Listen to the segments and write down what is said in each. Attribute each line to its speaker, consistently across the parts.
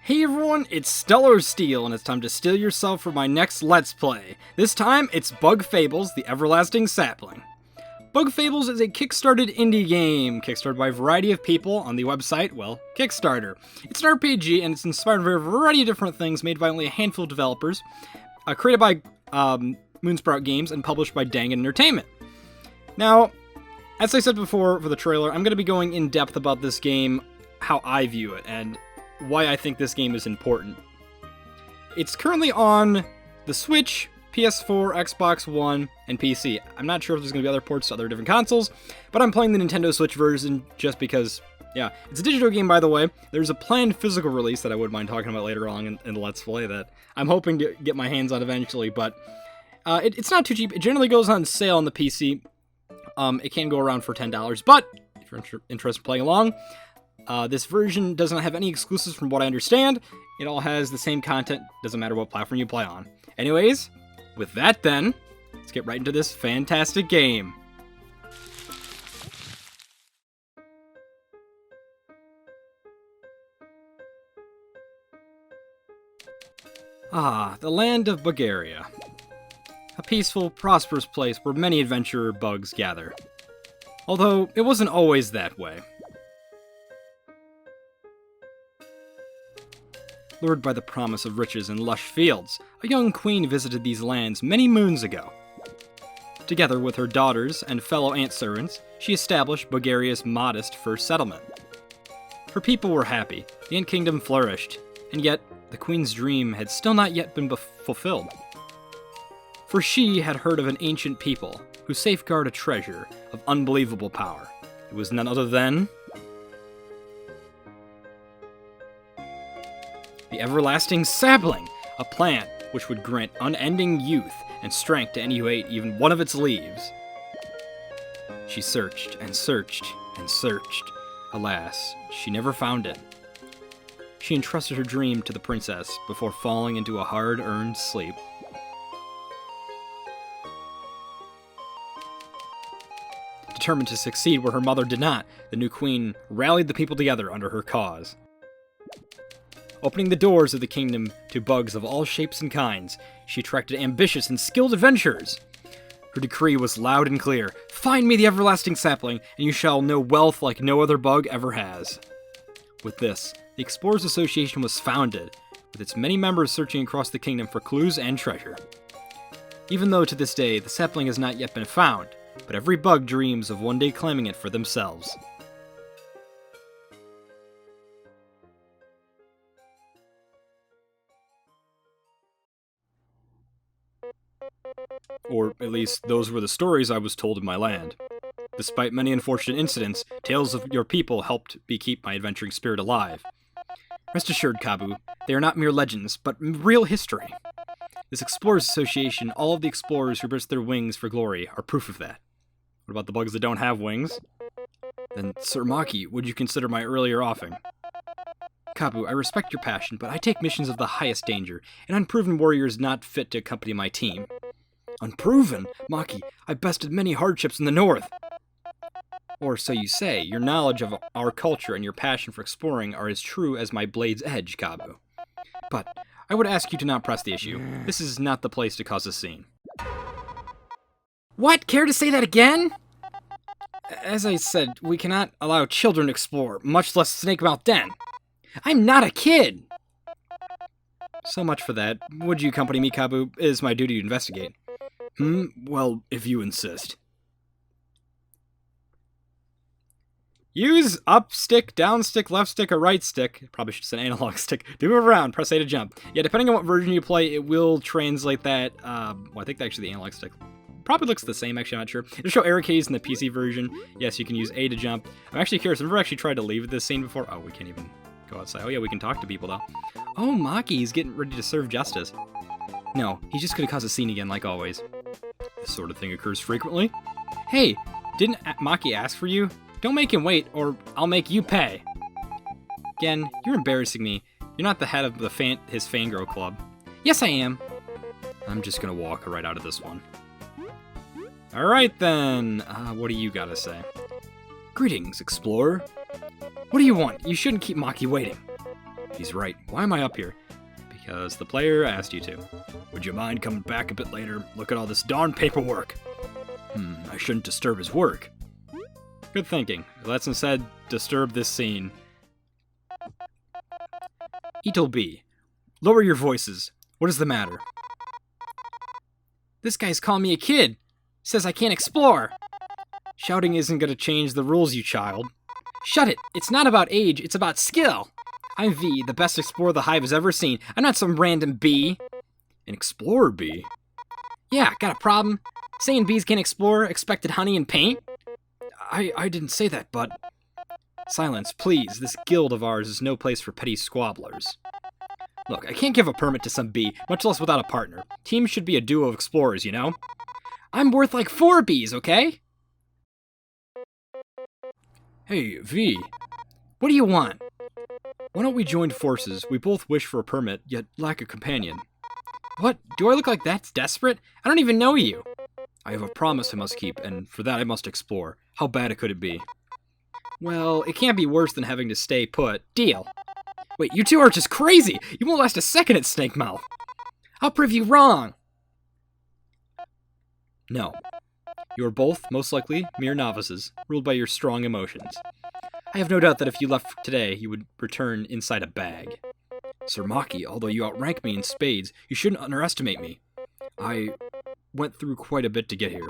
Speaker 1: Hey everyone, it's Stellar Steel, and it's time to steel yourself for my next Let's Play. This time, it's Bug Fables, the Everlasting Sapling. Bug Fables is a kickstarted indie game, kickstarted by a variety of people on the website, well, Kickstarter. It's an RPG, and it's inspired by a variety of different things made by only a handful of developers, created by Moonsprout Games, and published by Dang Entertainment. Now, as I said before for the trailer, I'm going to be going in depth about this game, how I view it, and why I think this game is important. It's currently on the Switch, PS4, Xbox One, and PC. I'm not sure if there's going to be other ports to other different consoles, but I'm playing the Nintendo Switch version just because, yeah. It's a digital game, by the way. There's a planned physical release that I wouldn't mind talking about later on in the Let's Play that I'm hoping to get my hands on eventually, but it's not too cheap. It generally goes on sale on the PC. It can go around for $10, but if you're interested in playing along, this version does not have any exclusives from what I understand. It all has the same content, doesn't matter what platform you play on. Anyways, with that then, let's get right into this fantastic game. The Land of Bulgaria. A peaceful, prosperous place where many adventurer bugs gather. Although, it wasn't always that way. Lured by the promise of riches and lush fields, a young queen visited these lands many moons ago. Together with her daughters and fellow ant-servants, she established Bugaria's modest first settlement. Her people were happy, the ant kingdom flourished, and yet the queen's dream had still not yet been fulfilled. For she had heard of an ancient people who safeguard a treasure of unbelievable power. It was none other than the Everlasting Sapling, a plant which would grant unending youth and strength to any who ate even one of its leaves. She searched and searched and searched. Alas, she never found it. She entrusted her dream to the princess before falling into a hard-earned sleep. Determined to succeed where her mother did not, the new queen rallied the people together under her cause. Opening the doors of the kingdom to bugs of all shapes and kinds, she attracted ambitious and skilled adventurers. Her decree was loud and clear: "Find me the Everlasting Sapling, and you shall know wealth like no other bug ever has." With this, the Explorers Association was founded, with its many members searching across the kingdom for clues and treasure. Even though to this day the sapling has not yet been found, but every bug dreams of one day claiming it for themselves. Or at least those were the stories I was told in my land. Despite many unfortunate incidents, tales of your people helped me keep my adventuring spirit alive. Rest assured, Kabu, they are not mere legends, but real history. This Explorers Association, all of the explorers who risked their wings for glory, are proof of that. What about the bugs that don't have wings? Then, Sir Maki, would you consider my earlier offering? Kabu, I respect your passion, but I take missions of the highest danger, and unproven warriors not fit to accompany my team. Unproven? Maki, I bested many hardships in the north. Or so you say. Your knowledge of our culture and your passion for exploring are as true as my blade's edge, Kabu. But I would ask you to not press the issue. This is not the place to cause a scene. What? Care to say that again? As I said, we cannot allow children to explore, much less snake mouth den. I'm not a kid! So much for that. Would you accompany me, Kabu? It is my duty to investigate. Well, if you insist. Use up stick, down stick, left stick, or right stick. Probably should have said analog stick. To move around, press A to jump. Yeah, depending on what version you play, it will translate that. Well, I think actually the analog stick probably looks the same, actually, I'm not sure. It'll show arrow keys in the PC version. Yes, you can use A to jump. I'm actually curious. I've never actually tried to leave this scene before. Oh, we can't even go outside. Oh, yeah, we can talk to people, though. Oh, Maki's getting ready to serve justice. No, he's just gonna cause a scene again, like always. This sort of thing occurs frequently. Hey, didn't Maki ask for you? Don't make him wait, or I'll make you pay. Again, you're embarrassing me. You're not the head of his fangirl club. Yes, I am. I'm just gonna walk right out of this one. Alright then, what do you gotta say? Greetings, explorer. What do you want? You shouldn't keep Maki waiting. He's right. Why am I up here? Because the player asked you to. Would you mind coming back a bit later? Look at all this darn paperwork. I shouldn't disturb his work. Good thinking. Let's instead disturb this scene. Eatle B. Lower your voices. What is the matter? This guy's calling me a kid. Says I can't explore. Shouting isn't going to change the rules, you child. Shut it. It's not about age, it's about skill. I'm V, the best explorer the Hive has ever seen. I'm not some random bee. An explorer bee? Yeah, got a problem? Saying bees can't explore, expected honey and paint? I didn't say that, but... Silence, please. This guild of ours is no place for petty squabblers. Look, I can't give a permit to some bee, much less without a partner. Teams should be a duo of explorers, you know? I'm worth like 4 bees, okay? Hey, V. What do you want? Why don't we join forces? We both wish for a permit, yet lack a companion. What? Do I look like that's desperate? I don't even know you. I have a promise I must keep, and for that I must explore. How bad could it be? Well, it can't be worse than having to stay put. Deal. Wait, you two are just crazy! You won't last a second at Snake Mouth! I'll prove you wrong! No. You are both, most likely, mere novices, ruled by your strong emotions. I have no doubt that if you left today, you would return inside a bag. Sir Maki, although you outrank me in spades, you shouldn't underestimate me. I went through quite a bit to get here.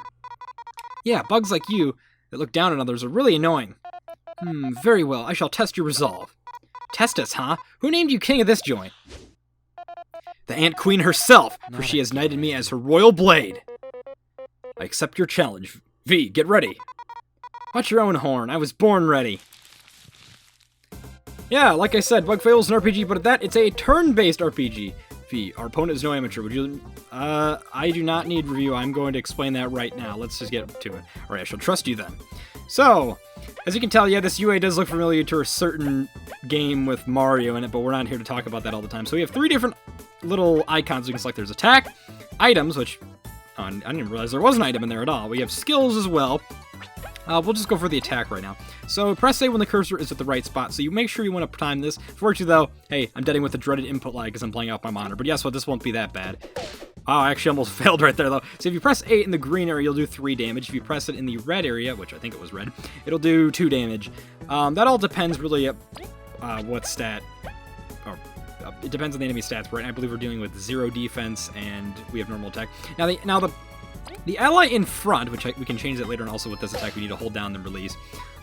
Speaker 1: Yeah, bugs like you that look down on others are really annoying. Very well, I shall test your resolve. Test us, huh? Who named you king of this joint? The Ant Queen herself, for she has knighted me as her royal blade. I accept your challenge. V, get ready. Watch your own horn, I was born ready. Yeah, like I said, Bug Fables is an RPG, but at that, it's a turn-based RPG. V, our opponent is no amateur. Would you... I do not need review. I'm going to explain that right now. Let's just get to it. Alright, I shall trust you then. So, as you can tell, yeah, this UA does look familiar to a certain game with Mario in it, but we're not here to talk about that all the time. So we have 3 different little icons we can select. There's attack, items, which... I didn't realize there was an item in there at all. We have skills as well. We'll just go for the attack right now. So press A when the cursor is at the right spot. So you make sure you want to time this. Fortunately though, hey, I'm dealing with the dreaded input lag because I'm playing off my monitor. But guess what? This won't be that bad. Oh, I actually almost failed right there though. So if you press A in the green area, you'll do 3 damage. If you press it in the red area, which I think it was red, it'll do 2 damage. That all depends really what stat. It depends on the enemy stats. Right, I believe we're dealing with 0 defense and we have normal attack. Now the ally in front, which we can change that later, and also with this attack we need to hold down and release.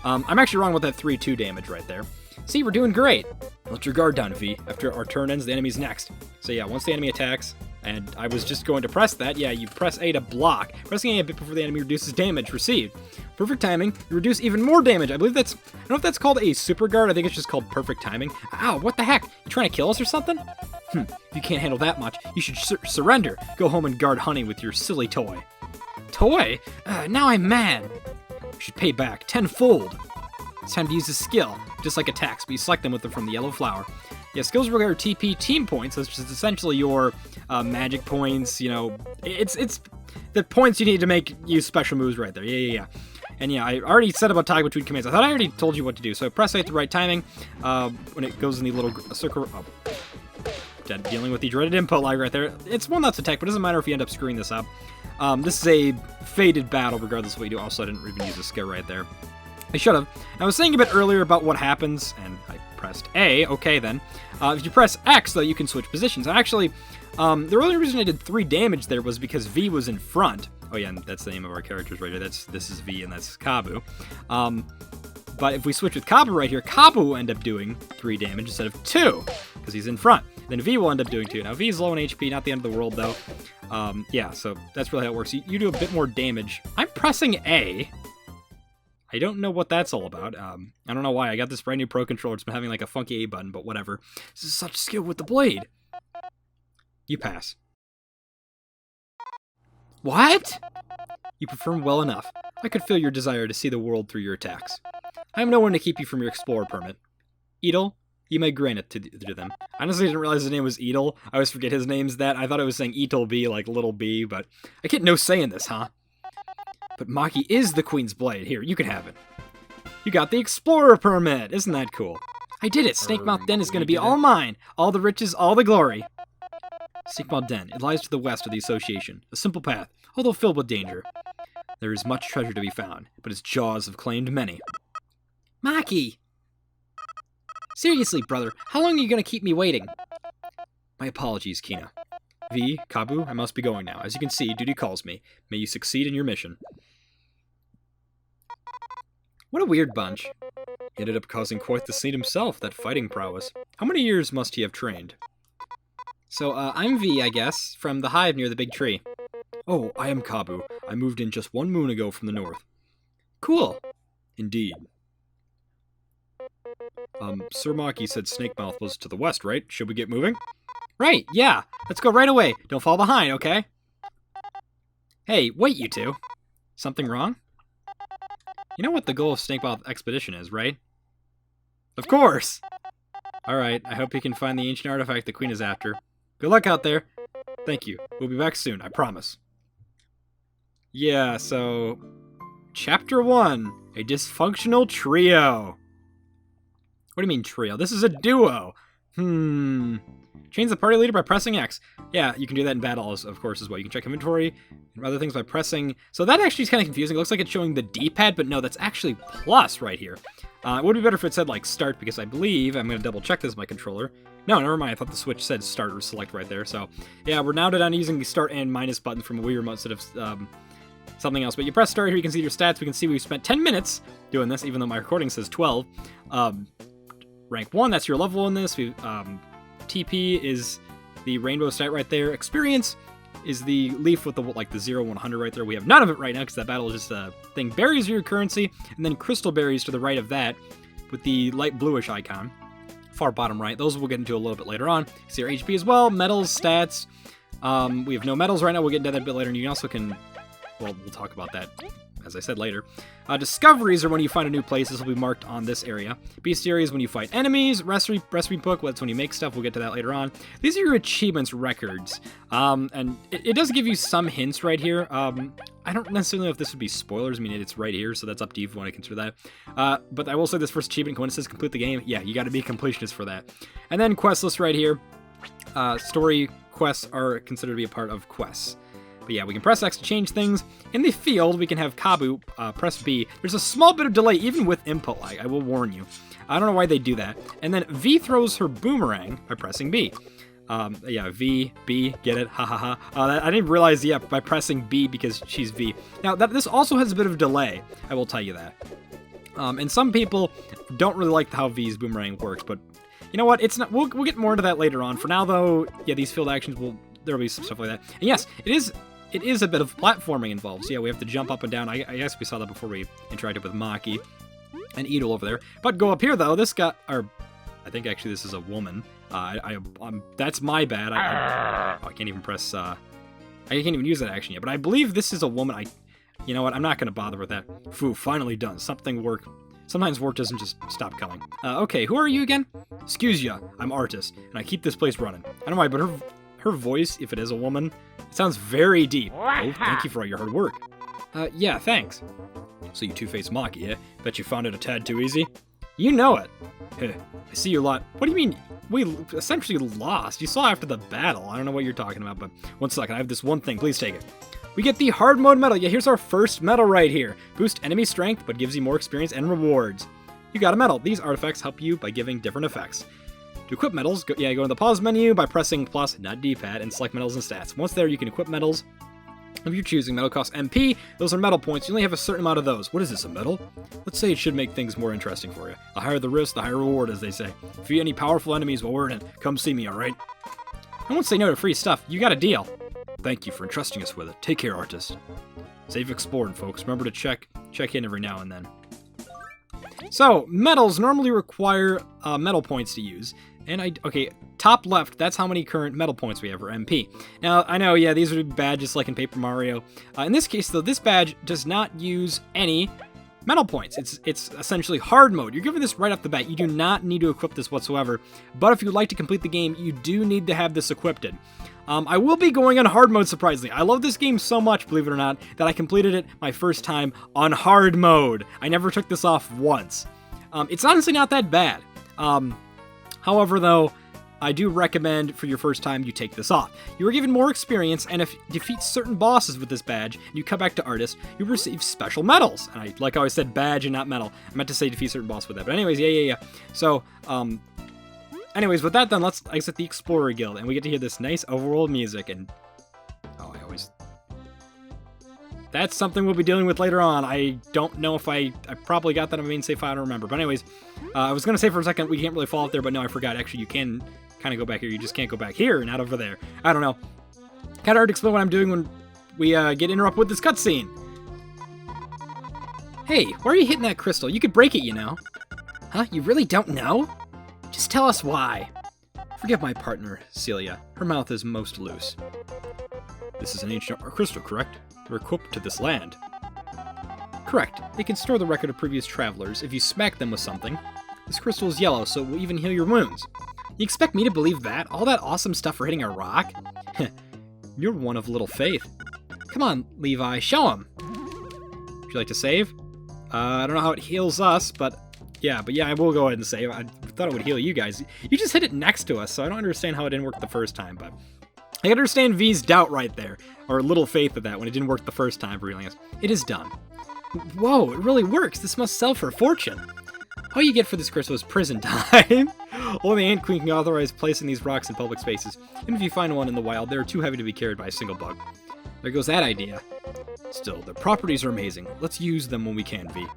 Speaker 1: I'm actually wrong with that 3-2 damage right there. See, we're doing great. Let your guard down, V. After our turn ends, the enemy's next. So yeah, once the enemy attacks, and I was just going to press that, yeah, you press A to block. Pressing A a bit before the enemy reduces damage received. Perfect timing, you reduce even more damage. I believe I don't know if that's called a super guard, I think it's just called perfect timing. Ow, what the heck? You trying to kill us or something? If you can't handle that much, you should surrender. Go home and guard honey with your silly toy. Toy? Now I'm mad. You should pay back tenfold. It's time to use a skill, just like attacks, but you select them from the yellow flower. Yeah, skills require TP team points, which is essentially your magic points, you know, it's the points you need to use special moves right there. Yeah. And yeah, I already said about toggle between commands. I thought I already told you what to do. So press A at the right timing when it goes in the little circle. Dealing with the dreaded input lag right there. It's one that's attack, but it doesn't matter if you end up screwing this up. This is a fated battle regardless of what you do. Also, I didn't even use the skill right there. I should have. I was saying a bit earlier about what happens, and I pressed A. Okay, then. If you press X, though, you can switch positions. And actually, the only reason I did 3 damage there was because V was in front. Oh yeah, and that's the name of our characters right here. This is V, and that's Kabu. But if we switch with Kabu right here, Kabu will end up doing 3 damage instead of 2, because he's in front. Then V will end up doing 2. Now, V's low in HP, not the end of the world, though. Yeah, so that's really how it works. You do a bit more damage. I'm pressing A. I don't know what that's all about. I don't know why. I got this brand new Pro Controller. It's been having like a funky A button, but whatever. This is such skill with the blade. You pass. What? You perform well enough. I could feel your desire to see the world through your attacks. I am no one to keep you from your explorer permit. Edel, you may grant it to them. I honestly didn't realize his name was Edel. I always forget his name's that. I thought it was saying Etel B, like little B, but I get no say in this, huh? But Maki is the Queen's blade. Here, you can have it. You got the explorer permit. Isn't that cool? I did it! Snakemouth Den is going to be all mine! All the riches, all the glory! Snakemouth Den. It lies to the west of the Association. A simple path, although filled with danger. There is much treasure to be found, but its jaws have claimed many. Maki! Seriously, brother, how long are you going to keep me waiting? My apologies, Kina. V, Kabu, I must be going now. As you can see, duty calls me. May you succeed in your mission. What a weird bunch. He ended up causing quite the scene himself, that fighting prowess. How many years must he have trained? So, I'm V, I guess, from the hive near the big tree. Oh, I am Kabu. I moved in just 1 moon ago from the north. Cool. Indeed. Sir Maki said Snakemouth was to the west, right? Should we get moving? Right, yeah. Let's go right away. Don't fall behind, okay? Hey, wait, you two. Something wrong? You know what the goal of Snakemouth Expedition is, right? Of course! Alright, I hope you can find the ancient artifact the Queen is after. Good luck out there. Thank you. We'll be back soon, I promise. Yeah, so... Chapter 1. A dysfunctional trio. What do you mean trio? This is a duo! Change the party leader by pressing X. Yeah, you can do that in battle, of course, as well. You can check inventory and other things by pressing... So that actually is kind of confusing. It looks like it's showing the D-pad, but no, that's actually plus right here. It would be better if it said, like, start, because I believe... I'm going to double-check this with my controller. No, never mind. I thought the Switch said start or select right there. So, yeah, we're now down using the start and minus button from a Wii Remote instead of something else. But you press start here, you can see your stats. We can see we've spent 10 minutes doing this, even though my recording says 12. Rank 1, that's your level in this. TP is the rainbow stat right there. Experience is the leaf with the, like, the 0, 100 right there. We have none of it right now because that battle is just a thing. Berries are your currency, and then crystal berries to the right of that with the light bluish icon. Far bottom right. Those we'll get into a little bit later on. See our HP as well. Metals, stats. We have no metals right now. We'll get into that a bit later, and you also can... Well, we'll talk about that, as I said, later. Discoveries are when you find a new place. This will be marked on this area. Bestiary is when you fight enemies. Recipe book, that's when you make stuff. We'll get to that later on. These are your achievements records. And it does give you some hints right here. I don't necessarily know if this would be spoilers. I mean, it's right here, so that's up to you if you want to consider that. But I will say this first achievement, when it says complete the game, yeah, you got to be a completionist for that. And then quest list right here. Story quests are considered to be a part of quests. But yeah, we can press X to change things. In the field, we can have Kabu press B. There's a small bit of delay, even with input lag, I will warn you. I don't know why they do that. And then V throws her boomerang by pressing B. Yeah, V, B, get it, ha ha ha. I didn't realize, yeah, by pressing B because she's V. Now, this also has a bit of delay, I will tell you that. And some people don't really like how V's boomerang works, but you know what, it's not. We'll get more into that later on. For now, though, yeah, these field actions there'll be some stuff like that. And yes, it is a bit of platforming involved. So yeah, we have to jump up and down. I guess we saw that before we interacted with Maki and Edel over there. But go up here, though. This guy, or I think actually this is a woman. That's my bad. I can't even press, I can't even use that action yet. But I believe this is a woman. You know what? I'm not going to bother with that. Phew, finally done. Sometimes work doesn't just stop coming. Okay, who are you again? Excuse ya, I'm Artist, and I keep this place running. I don't know why, but her voice, if it is a woman, it sounds very deep. Oh, thank you for all your hard work. Yeah, thanks. So you two-faced Maki, eh? Bet you found it a tad too easy? You know it. Heh, I see you lot. What do you mean? We essentially lost. You saw after the battle. I don't know what you're talking about, but one second. I have this one thing. Please take it. We get the hard mode medal. Yeah, here's our first medal right here. Boost enemy strength, but gives you more experience and rewards. You got a medal. These artifacts help you by giving different effects. To equip medals, go in the pause menu by pressing plus, not D-pad, and select medals and stats. Once there, you can equip medals of your choosing. Medal costs MP. Those are medal points. You only have a certain amount of those. What is this, a medal? Let's say it should make things more interesting for you. The higher the risk, the higher reward, as they say. If you get any powerful enemies while we're in it, come see me, alright? I won't say no to free stuff. You got a deal. Thank you for entrusting us with it. Take care, Artist. Safe exploring, folks. Remember to check in every now and then. So, medals normally require medal points to use. And okay, top left, that's how many current medal points we have, or MP. Now, I know, yeah, these are badges like in Paper Mario. In this case, though, this badge does not use any medal points. It's essentially hard mode. You're given this right off the bat. You do not need to equip this whatsoever. But if you'd like to complete the game, you do need to have this equipped. I will be going on hard mode, surprisingly. I love this game so much, believe it or not, that I completed it my first time on hard mode. I never took this off once. It's honestly not that bad. However, though, I do recommend for your first time you take this off. You are given more experience, and if you defeat certain bosses with this badge, and you come back to Artist, you receive special medals. And like I always said, badge and not medal. I meant to say defeat certain boss with that. But anyways, yeah. So, anyways, with that done, let's exit the Explorer Guild, and we get to hear this nice overworld music, and... That's something we'll be dealing with later on. I don't know if I probably got that on my main save file, I don't remember. But anyways, I was going to say for a second we can't really fall out there, but no, I forgot. Actually, you can kind of go back here. You just can't go back here, not over there. I don't know. Kind of hard to explain what I'm doing when we get interrupted with this cutscene. Hey, why are you hitting that crystal? You could break it, you know. Huh? You really don't know? Just tell us why. Forgive my partner, Celia. Her mouth is most loose. This is an ancient crystal, correct? They're equipped to this land. Correct. They can store the record of previous travelers if you smack them with something. This crystal is yellow, so it will even heal your wounds. You expect me to believe that? All that awesome stuff for hitting a rock? You're one of little faith. Come on, Levi, show him. Would you like to save? I don't know how it heals us, but yeah, I will go ahead and save. I thought it would heal you guys. You just hit it next to us, so I don't understand how it didn't work the first time, but... I understand V's doubt right there, or little faith of that when it didn't work the first time for healing us. It is done. Whoa, it really works. This must sell for a fortune. All you get for this crystal is prison time. Only the Ant Queen can authorize placing these rocks in public spaces. Even if you find one in the wild, they're too heavy to be carried by a single bug. There goes that idea. Still, their properties are amazing. Let's use them when we can, V.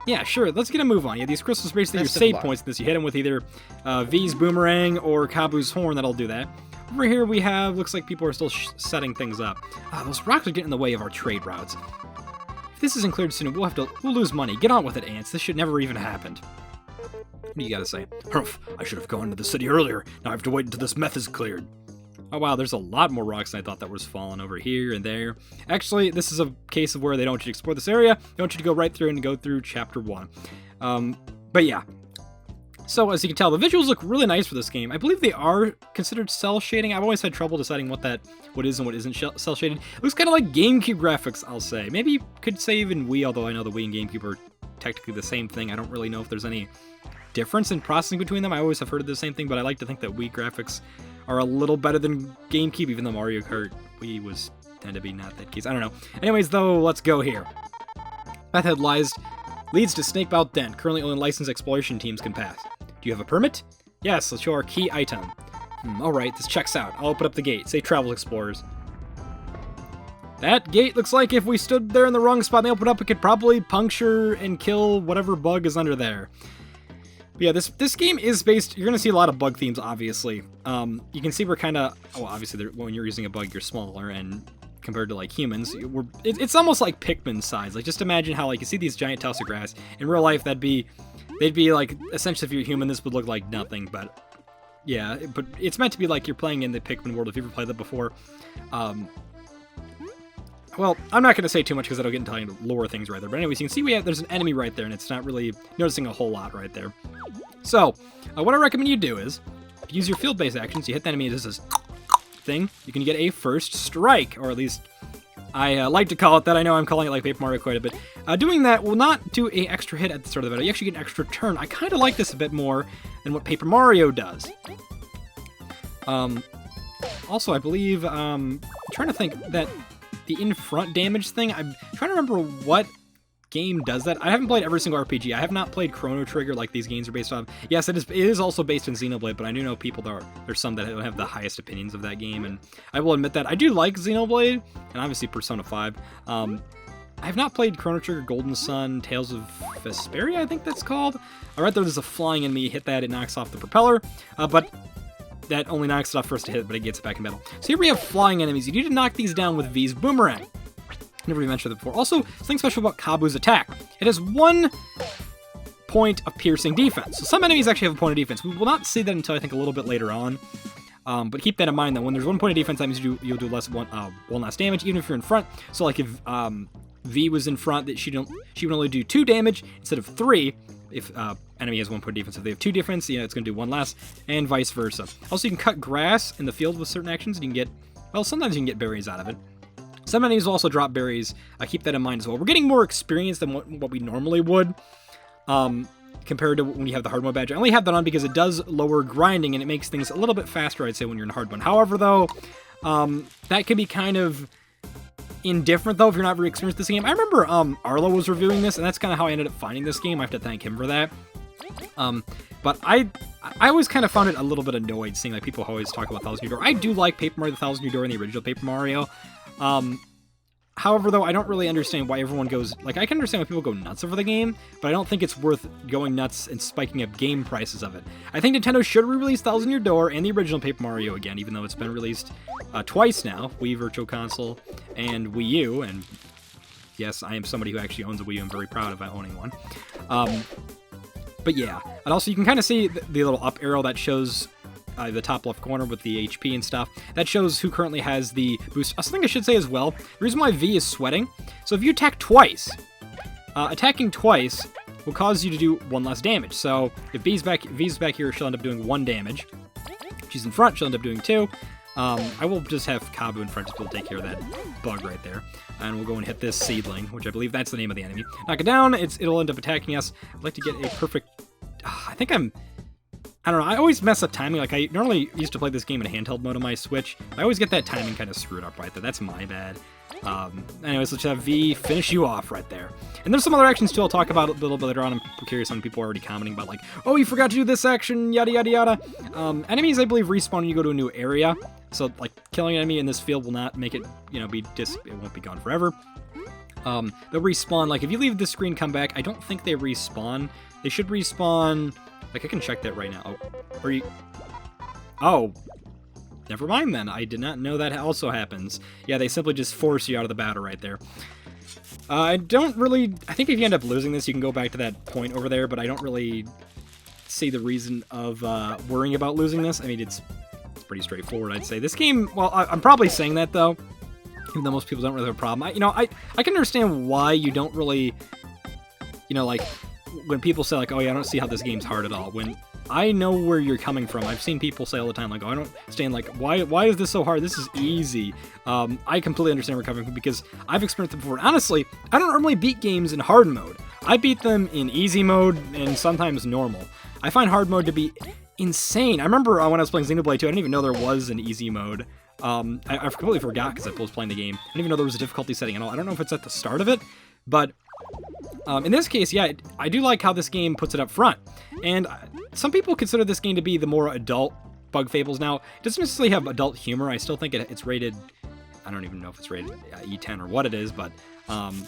Speaker 1: Yeah, sure, let's get a move on. Yeah, these crystals basically your save points in this. You hit them with either V's boomerang or Kabu's horn, that'll do that. Over here we have, looks like people are still setting things up. Those rocks are getting in the way of our trade routes. If this isn't cleared soon, we'll lose money. Get on with it, ants. This should never even happened. What do you gotta say? Humph, I should have gone to the city earlier. Now I have to wait until this meth is cleared. Oh wow, there's a lot more rocks than I thought that was falling over here and there. Actually, this is a case of where they don't want you to explore this area. They want you to go right through and go through Chapter 1. But yeah. So, as you can tell, the visuals look really nice for this game. I believe they are considered cel shading. I've always had trouble deciding what is and what isn't cel shaded. It looks kind of like GameCube graphics, I'll say. Maybe you could say even Wii, although I know the Wii and GameCube are technically the same thing. I don't really know if there's any difference in processing between them. I always have heard of the same thing, but I like to think that Wii graphics are a little better than GameCube, even though Mario Kart Wii tend to be not that case. I don't know. Anyways, though, let's go here. Pathhead leads to Snakebout Den. Currently only licensed exploration teams can pass. Do you have a permit? Yes, let's show our key item. Alright, this checks out. I'll open up the gate. Say Travel Explorers. That gate looks like if we stood there in the wrong spot and they opened up, it could probably puncture and kill whatever bug is under there. But yeah, this game is based... You're going to see a lot of bug themes, obviously. You can see we're kind of... Well, obviously, when you're using a bug, you're smaller, and compared to, like, humans, it's almost like Pikmin size. Like, just imagine how, like, you see these giant tufts of grass. In real life, they'd be, like, essentially, if you're human, this would look like nothing, but... Yeah, but it's meant to be like you're playing in the Pikmin world, if you've ever played that before. Well, I'm not going to say too much because that'll get into lore things right there. But anyways, you can see there's an enemy right there, and it's not really noticing a whole lot right there. So, what I recommend you do is, use your field-based actions. You hit the enemy, it does this thing. You can get a first strike, or at least I like to call it that. I know I'm calling it like Paper Mario quite a bit. Doing that will not do an extra hit at the start of the battle. You actually get an extra turn. I kind of like this a bit more than what Paper Mario does. Also, I believe, I'm trying to think that the in-front damage thing, I'm trying to remember what game does that. I haven't played every single RPG. I have not played Chrono Trigger like these games are based on. Yes, it is also based in Xenoblade, but I do know people there's some that don't have the highest opinions of that game, and I will admit that I do like Xenoblade, and obviously Persona 5. I have not played Chrono Trigger, Golden Sun, Tales of Vesperia, I think that's called. Right there's a flying enemy, hit that, it knocks off the propeller, but that only knocks it off first to hit, but it gets it back in battle. So here we have flying enemies. You need to knock these down with V's boomerang. Never even mentioned that before. Also, something special about Kabu's attack. It has 1 point of piercing defense. So some enemies actually have a point of defense. We will not see that until I think a little bit later on. But keep that in mind that when there's 1 point of defense, that means you'll do one less damage, even if you're in front. So like if V was in front, that she would only do 2 damage instead of 3. If enemy has 1 point of defense, if they have 2 defense, it's going to do 1 less, and vice versa. Also, you can cut grass in the field with certain actions, and you can get, well, sometimes you can get berries out of it. Some enemies will also drop berries. Keep that in mind as well. We're getting more experience than what we normally would. compared to when you have the hard mode badge. I only have that on because it does lower grinding and it makes things a little bit faster, I'd say, when you're in hard mode. However, though, that can be kind of indifferent, though, if you're not very experienced with this game. I remember Arlo was reviewing this, and that's kind of how I ended up finding this game. I have to thank him for that. But I always kind of found it a little bit annoyed seeing like people always talk about Thousand Year Door. I do like Paper Mario: The Thousand Year Door and the original Paper Mario. However, though, I don't really understand why everyone goes... Like, I can understand why people go nuts over the game, but I don't think it's worth going nuts and spiking up game prices of it. I think Nintendo should re-release Thousand Year Door and the original Paper Mario again, even though it's been released twice now. Wii Virtual Console and Wii U, and yes, I am somebody who actually owns a Wii U. I'm very proud of owning one. But yeah, and also you can kind of see the little up arrow that shows... the top left corner with the HP and stuff. That shows who currently has the boost. Something I should say as well, the reason why V is sweating, so if you attack twice, attacking twice will cause you to do 1 less damage. So if V's back here, she'll end up doing 1 damage. If she's in front, she'll end up doing 2. I will just have Kabu in front to take care of that bug right there. And we'll go and hit this seedling, which I believe that's the name of the enemy. Knock it down, it'll end up attacking us. I'd like to get a perfect... I don't know, I always mess up timing. Like, I normally used to play this game in handheld mode on my Switch. I always get that timing kind of screwed up right there. That's my bad. Anyways, let's have V finish you off right there. And there's some other actions, too, I'll talk about a little bit later on. I'm curious on people already commenting about, like, oh, you forgot to do this action, yada, yada, yada. Enemies, I believe, respawn when you go to a new area. So, like, killing an enemy in this field will not make it, you know, it won't be gone forever. They'll respawn. Like, if you leave the screen, come back, I don't think they respawn. They should respawn... Like, I can check that right now. Oh, never mind then. I did not know that also happens. Yeah, they simply just force you out of the battle right there. I think if you end up losing this, you can go back to that point over there, but I don't really see the reason of worrying about losing this. I mean, it's pretty straightforward, I'd say. This game, well, I'm probably saying that, though, even though most people don't really have a problem. I can understand why you don't really, like... When people say, like, oh, yeah, I don't see how this game's hard at all. When I know where you're coming from. I've seen people say all the time, like, oh, I don't understand, like, why is this so hard? This is easy. I completely understand where you're coming from because I've experienced it before. Honestly, I don't normally beat games in hard mode. I beat them in easy mode and sometimes normal. I find hard mode to be insane. I remember when I was playing Xenoblade 2, I didn't even know there was an easy mode. I completely forgot because I was playing the game. I didn't even know there was a difficulty setting at all. I don't know if it's at the start of it, but... in this case, yeah, I do like how this game puts it up front. And some people consider this game to be the more adult Bug Fables. Now, it doesn't necessarily have adult humor. I still think it's rated... I don't even know if it's rated E10 or what it is, but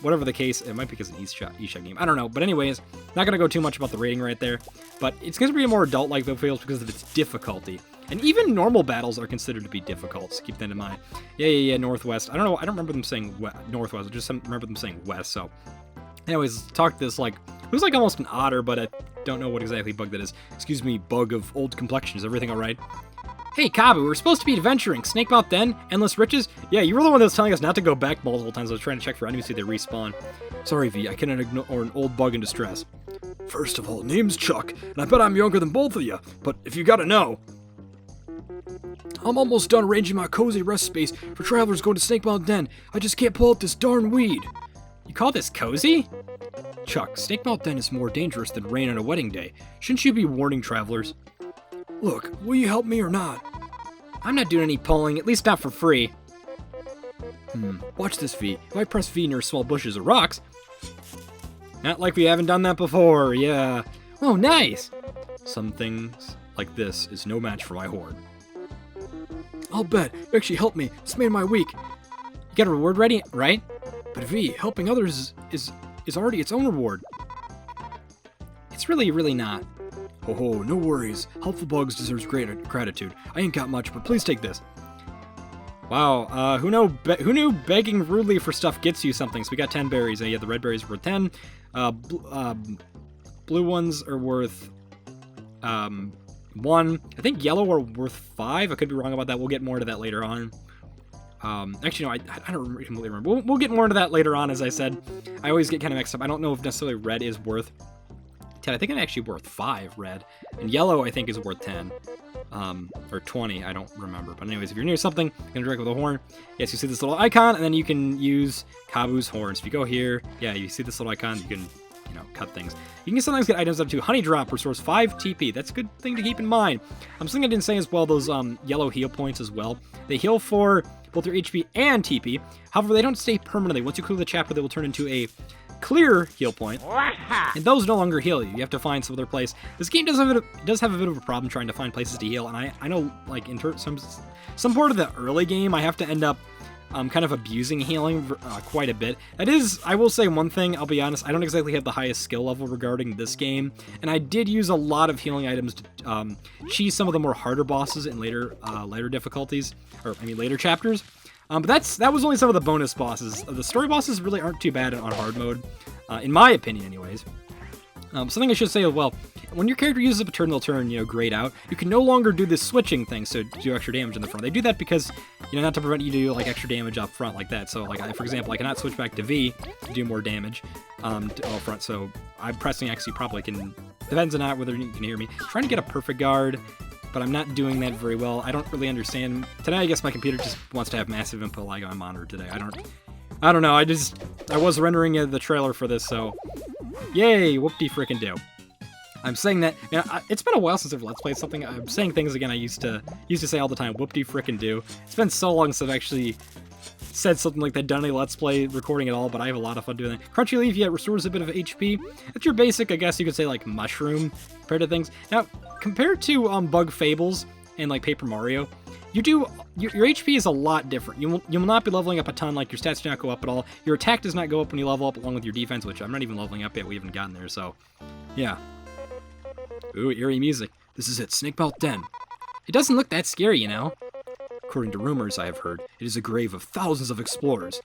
Speaker 1: whatever the case, it might be because it's an eShop game. I don't know. But anyways, not going to go too much about the rating right there. But it's going to be a more adult-like Bug Fables because of its difficulty. And even normal battles are considered to be difficult, so keep that in mind. Yeah, Northwest. I don't know. I don't remember them saying Northwest. I just remember them saying West, so... Anyways, talk this, like, it was like almost an otter, but I don't know what exactly bug that is. Excuse me, bug of old complexion. Is everything alright? Hey, Kabu, we're supposed to be adventuring. Snakemouth Den? Endless Riches? Yeah, you were the one that was telling us not to go back multiple times. I was trying to check for enemies, see if they respawn. Sorry, V, I cannot ignore an old bug in distress. First of all, name's Chuck, and I bet I'm younger than both of you, but if you gotta know... I'm almost done arranging my cozy rest space for travelers going to Snakemouth Den. I just can't pull out this darn weed. You call this cozy? Chuck, Snakemouth Den is more dangerous than rain on a wedding day. Shouldn't you be warning travelers? Look, will you help me or not? I'm not doing any pulling, at least not for free. Watch this, V. If I press V near small bushes or rocks... Not like we haven't done that before, yeah. Oh, nice! Some things like this is no match for my horn. I'll bet. You actually helped me. It's made my week. You got a reward ready, right? But V, helping others is already its own reward. It's really not. Oh, no worries. Helpful bugs deserves great gratitude. I ain't got much, but please take this. Wow, who knew begging rudely for stuff gets you something? So we got 10 berries. Yeah, the red berries are worth 10. Blue ones are worth 1. I think yellow are worth 5. I could be wrong about that. We'll get more to that later on. Actually, no, I don't completely remember. We'll get more into that later on, as I said. I always get kind of mixed up. I don't know if necessarily red is worth 10. I think it's actually worth 5, red. And yellow, I think, is worth 10. Or 20, I don't remember. But anyways, if you're near something, you're going to direct with a horn. Yes, you see this little icon, and then you can use Kabu's horn. So if you go here, yeah, you see this little icon, you can cut things. You can sometimes get items up to Honey Drop, restores 5 TP. That's a good thing to keep in mind. Something I didn't say as well, those yellow heal points as well. They heal for both your HP and TP. However, they don't stay permanently. Once you clear the chapter, they will turn into a clear heal point, and those no longer heal you. You have to find some other place. This game does have a bit of a problem trying to find places to heal, and I know, like, in some part of the early game, I have to end up kind of abusing healing quite a bit. That is, I will say one thing, I'll be honest, I don't exactly have the highest skill level regarding this game, and I did use a lot of healing items to cheese some of the more harder bosses in later difficulties, or I mean later chapters. But that was only some of the bonus bosses. The story bosses really aren't too bad on hard mode, in my opinion anyways. Something I should say as well, when your character uses a paternal turn, grayed out, you can no longer do this switching thing, so do extra damage in the front. They do that because, not to prevent you to do, like, extra damage up front like that. So, like, for example, I cannot switch back to V to do more damage up front, so I'm pressing X, you probably can, depends on not whether you can hear me. I'm trying to get a perfect guard, but I'm not doing that very well. I don't really understand. Today, I guess my computer just wants to have massive input lag on my monitor today. I don't know, I was rendering the trailer for this, so yay, whoop-de-frickin-do. I'm saying that, it's been a while since I've Let's Played something. I'm saying things again I used to say all the time, whoop-de-frickin-do. It's been so long since I've actually said something like that, done a Let's Play recording at all, but I have a lot of fun doing that. Crunchy Leaf, yeah, restores a bit of HP. That's your basic, I guess you could say, like, mushroom compared to things. Now, compared to Bug Fables and, like, Paper Mario, your HP is a lot different. You will not be leveling up a ton, like, your stats do not go up at all. Your attack does not go up when you level up along with your defense, which I'm not even leveling up yet, we haven't gotten there, so, yeah. Ooh, eerie music. This is it, Snakemouth Den. It doesn't look that scary, According to rumors I have heard, it is a grave of thousands of explorers.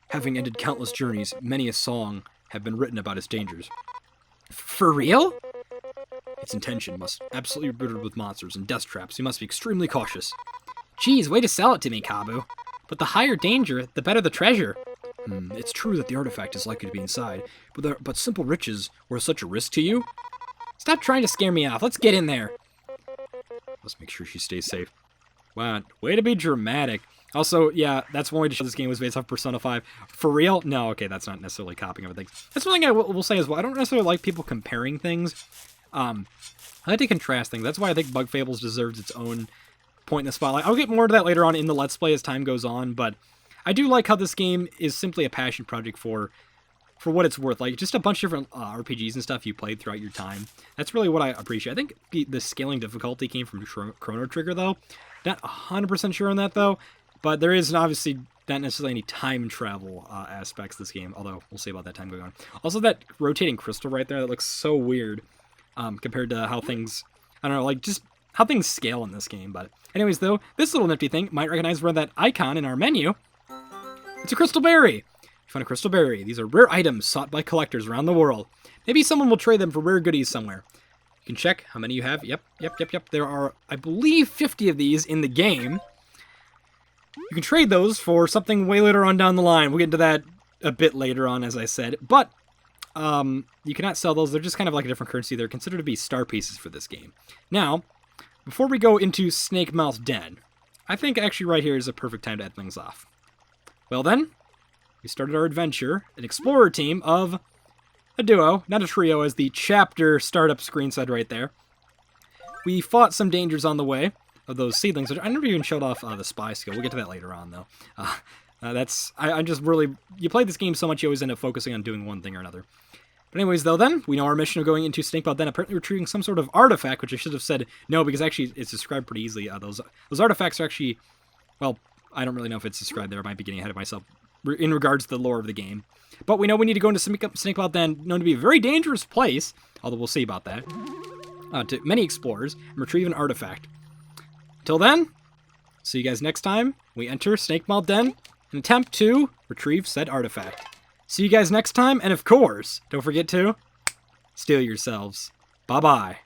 Speaker 1: Having ended countless journeys, many a song have been written about its dangers. For real? Its intention must absolutely be riddled with monsters and death traps. You must be extremely cautious. Geez, way to sell it to me, Kabu. But the higher danger, the better the treasure. It's true that the artifact is likely to be inside, but simple riches were such a risk to you? Stop trying to scare me off. Let's get in there. Let's make sure she stays safe. Wow, way to be dramatic. Also, yeah, that's one way to show this game was based off Persona 5. For real? No, okay, that's not necessarily copying everything. That's one thing I will say as well. I don't necessarily like people comparing things. I like to contrast things. That's why I think Bug Fables deserves its own point in the spotlight. I'll get more to that later on in the Let's Play as time goes on, but I do like how this game is simply a passion project for what it's worth. Like, just a bunch of different RPGs and stuff you played throughout your time. That's really what I appreciate. I think the scaling difficulty came from Chrono Trigger, though. Not 100% sure on that, though, but there is obviously not necessarily any time travel aspects to this game, although we'll see about that time going on. Also, that rotating crystal right there, that looks so weird compared to how things, I don't know, like, just how things scale in this game. But anyways, though, this little nifty thing might recognize where that icon in our menu. It's a crystal berry. You found a crystal berry. These are rare items sought by collectors around the world. Maybe someone will trade them for rare goodies somewhere. You can check how many you have. Yep. There are, I believe, 50 of these in the game. You can trade those for something way later on down the line. We'll get into that a bit later on, as I said. But you cannot sell those. They're just kind of like a different currency. They're considered to be star pieces for this game. Now, before we go into Snakemouth Den, I think actually right here is a perfect time to end things off. Well then, we started our adventure, an explorer team of a duo, not a trio, as the chapter startup screen said right there. We fought some dangers on the way of those seedlings. I never even showed off the spy skill. We'll get to that later on, though. I'm just really, you play this game so much, you always end up focusing on doing one thing or another. But anyways, though, then, we know our mission of going into Snakemouth Den, apparently retrieving some sort of artifact, which I should have said no, because actually it's described pretty easily. Those artifacts are actually, well, I don't really know if it's described there. I might be getting ahead of myself in regards to the lore of the game. But we know we need to go into Snakemouth Den, known to be a very dangerous place, although we'll see about that, to many explorers, and retrieve an artifact. Till then, see you guys next time. We enter Snakemouth Den and attempt to retrieve said artifact. See you guys next time, and of course, don't forget to steal yourselves. Bye-bye.